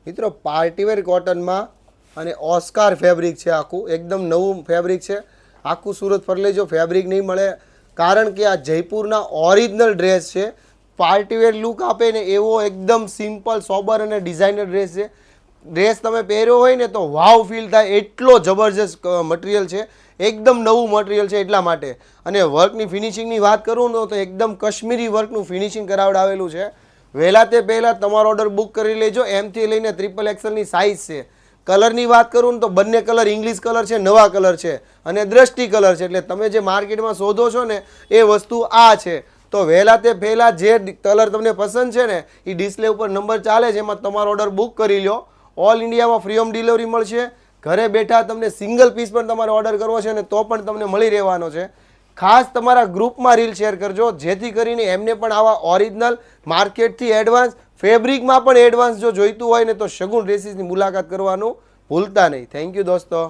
મિત્રો પાર્ટીવેર કોટનમાં અને Oscar fabric છે, આખું એકદમ નવું ફેબ્રિક છે. આખું સુરત ફરી લેજો, ફેબ્રિક નહીં મળે, કારણ કે આ જયપુરના ઓરિજિનલ ડ્રેસ છે. પાર્ટીવેર લુક આપે ને એવો એકદમ સિમ્પલ સોબર અને ડિઝાઇનર ડ્રેસ છે. ડ્રેસ તમે પહેર્યો હોય ને તો વાવ ફીલ થાય, એટલો જબરજસ્ત મટીરિયલ છે, એકદમ નવું મટીરિયલ છે એટલા માટે. અને વર્કની ફિનિશિંગની વાત કરું ને તો એકદમ કાશ્મીરી વર્કનું ફિનિશિંગ કરાવડાવેલું છે. વહેલા તે પહેલાં તમારો ઓર્ડર બુક કરી લેજો. એમથી લઈને XXXની સાઇઝ છે. કલરની વાત કરું ને તો બંને કલર ઇંગ્લિશ કલર છે, નવા કલર છે અને દ્રષ્ટિ કલર છે. એટલે તમે જે માર્કેટમાં શોધો છો ને એ વસ્તુ આ છે. તો વહેલા તે પહેલાં જે કલર તમને પસંદ છે ને એ ડિસ્પ્લે ઉપર નંબર ચાલે છે, એમાં તમારો ઓર્ડર બુક કરી લો. ઓલ ઇન્ડિયામાં ફ્રી હોમ ડિલિવરી મળશે. ઘરે બેઠા તમને સિંગલ પીસ પણ તમારે ઓર્ડર કરવો છે ને તો પણ તમને મળી રહેવાનો છે. ખાસ તમારા ગ્રુપમાં રીલ શેર કરજો, જેથી કરીને એમને પણ આવા ઓરિજિનલ માર્કેટથી એડવાન્સ ફેબ્રિકમાં પણ એડવાન્સ જો જોઈતું હોય ને તો શગુન ડ્રેસીસની મુલાકાત કરવાનું ભૂલતા નહીં. થેન્ક યુ દોસ્તો.